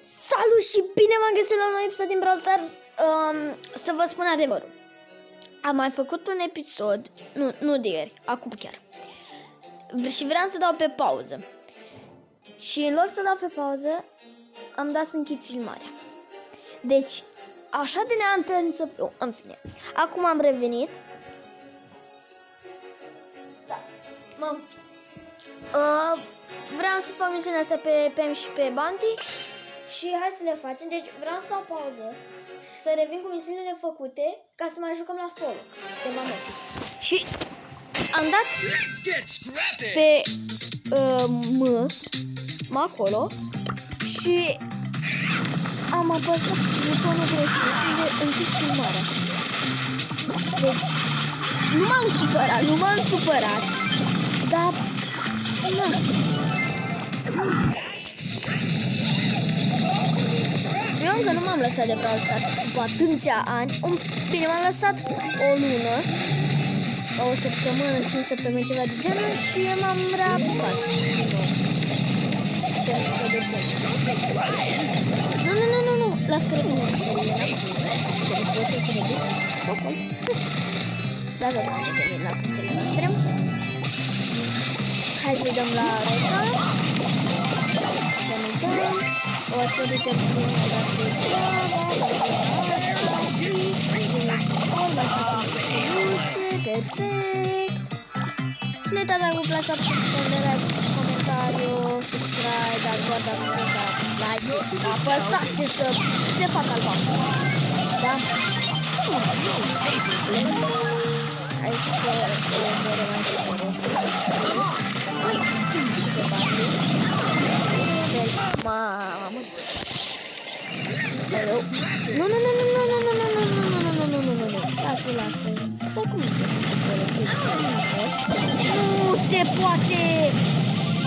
Salut și bine v-am găsit la un nou episod din Brawl Stars. Să vă spun adevărul. Am mai făcut un episod, nu de ieri, acum chiar. Și vreau să dau pe pauză. Și în loc să dau pe pauză, am dat să închid filmarea. Deci, așa de neantrănit să fiu, în fine. Acum am revenit. Da, vreau să fac misiunea asta pe Pam și pe Bounty. Și hai să le facem. Deci vreau să dau pauză și să revin cu misiunile făcute ca să mai jucăm la solo. Și am dat pe acolo și am apăsat butonul greșit unde închis filmarea. Deci nu m-am supărat, dar na. Eu încă nu m-am lăsat de Brawl Stars după atâția ani. Bine, m-am lăsat o lună sau o săptămână, 5 săptămâni, ceva de genul și m-am reapucat. Pentru că de ce? Nu, las că revine misterile. Ce nu pot să revin? Sau cont? Da, revin la punctele noastre. Hai să-i dăm la Rosa. O să ducem prima dată de ceava, asta, vine și gol, mai facem și steluțe, perfect. Și nu uitați dacă vă place să de like, comentariu, subscribe, dar doar dacă vreți da like, apăsați să se facă albastru, da? Aici că vă rămânce pe Rosa, și pe Barley. Mamă. Nu. Lasă. Stai cu minte. Nu se poate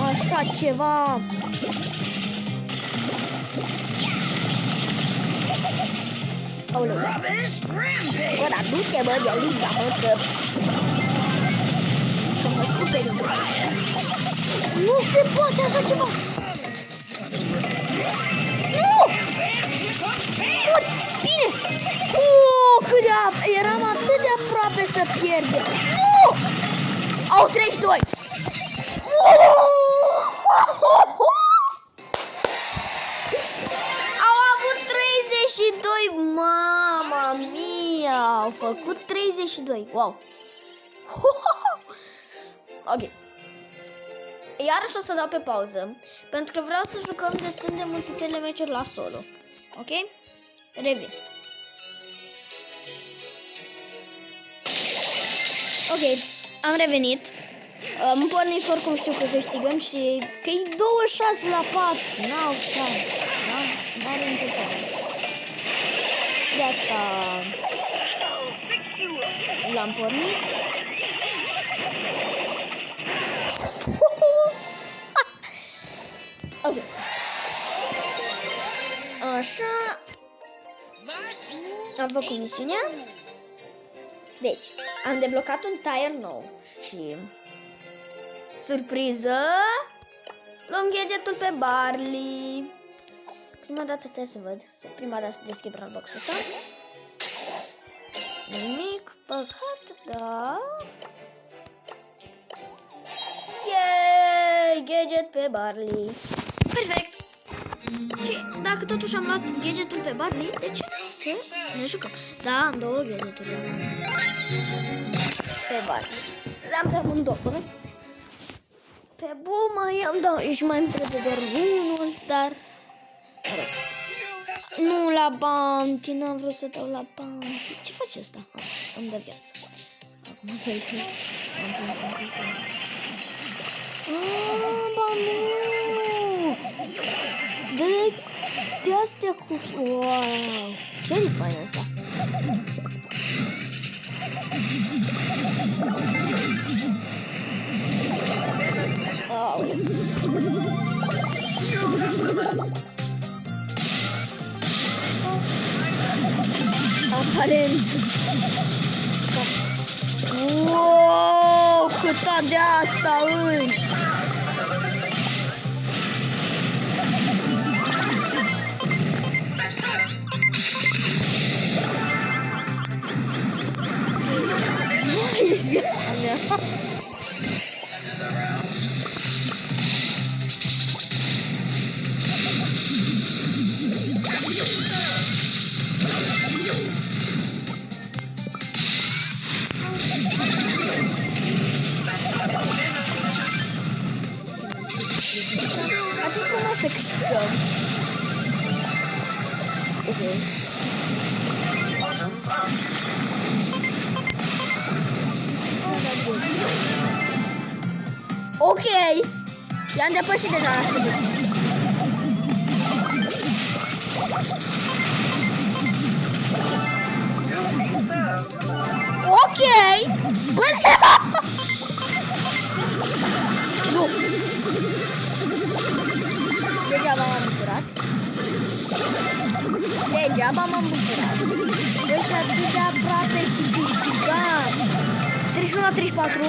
așa ceva. Aoleu. Bă, dar du-te, bă, de aici, mă, că mă superi. Nu se poate așa ceva. Bine! Eram atât de aproape să pierdem. Nu! Au 32! Au avut 32! Mama mia! Au făcut 32! Wow! Ok. Iarăși o să dau pe pauză, pentru că vreau să jucăm destul de multe cele meciuri la solo. Ok? Revin. Ok, am revenit. Am pornit că oricum știu că câștigăm și că e 26 la 4. N-au șans. N-are nicio șansă. De asta l-am pornit. Ok. Așa. Am făcut misiunea. Deci, am deblocat un tire nou și surpriză, luăm gadgetul pe Barley. Prima dată trebuie să văd. Prima dată să deschid Brawlbox-ul ăsta. Nimic, păcat, da. Yay! Gadget pe Barley. Perfect. Și dacă totuși am luat gadgetul pe Barley, de ce nu să ne jucăm? Da, am două gadgeturi pe Barley. Le-am pe amândouă. Pe Bu mai am două și mai îmi trebuie doar unul, dar nu la Bounty, n-am vrut să dau la Bounty. Ce face ăsta? Îmi dă viață. Acum să-i fi. Am prins un pic. Ba nu! De astea cu... Wow! Chiar e fain asta. Aparent. Wow! Câta de asta îi! Ar fi frumos să câștigăm. Ok. Ok. I-am depășit deja la stăluții. Ok. Bă, nu. Degeaba m-am bucurat. Degeaba m-am bucurat. Băi, și atât de aproape și câștigam. 31 la 34.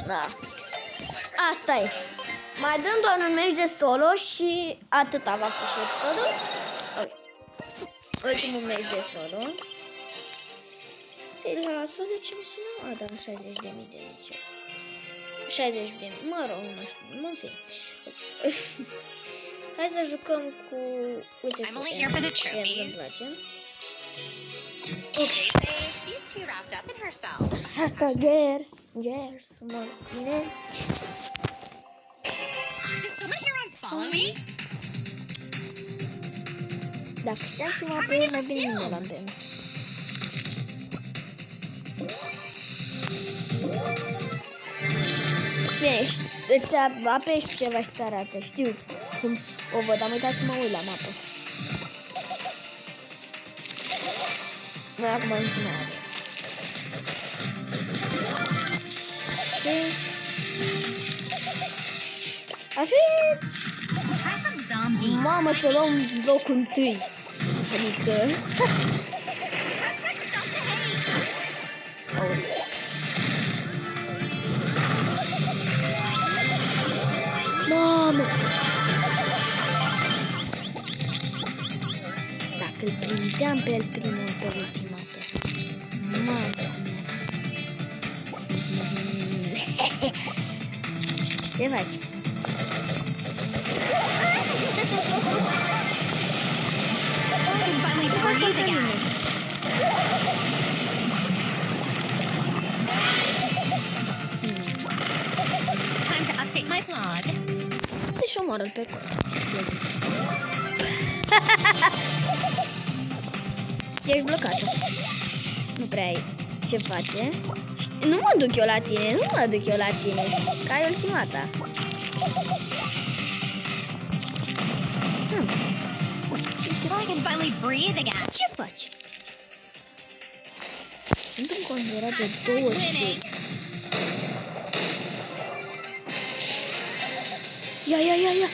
Da. Asta e. Mai dăm doar un meci de solo și atâta va fi și episodul. Ultimul meci de solo. Să-i la solo ce misiune? A, da, 60.000 de meci. 60.000, mă rog, nu știu, mă fi. Hai să jucăm cu... Uite cu Emma îmi place. Okay. She's too wrapped up in herself. Asta, Gers, mă, bine. Did someone here unfollow me? Dacă știam ce m-a pe mai bine nu l-am prins. Bine, îți apeși ceva și ți arată, știu cum o văd, am uitat să mă uit la mapă. Dar acum nici nu mai ales. Ar fi... Mamă, să luăm locul întâi. Adică... Mamă! Dacă îl prindeam pe el primul, pe ultimate. Mamă, cum era. Ce faci? Ce faci cu Antoninus? Time to update my blog. Deci omoară-l pe cot. Ești blocată. Nu prea ai ce face. Nu mă duc eu la tine, Că ai ultimata. Ce faci? Sunt înconjurat de două și... Ia.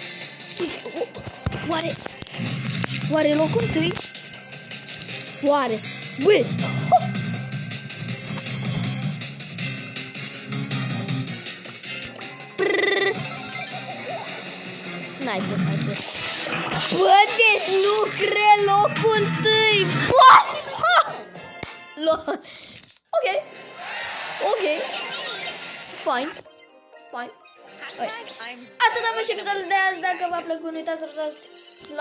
Oare locul întâi? Oare? Băi! N-ai ce face. Bă, deci nu cred locul întâi! Bă! Ok. Fine. Atât a fost și episodul de azi. Dacă v-a plăcut, nu uitați să apăsați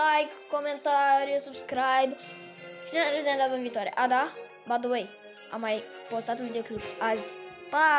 like, comentariu, subscribe. Și ne vedem data viitoare. Da, by the way, am mai postat un videoclip azi. Pa!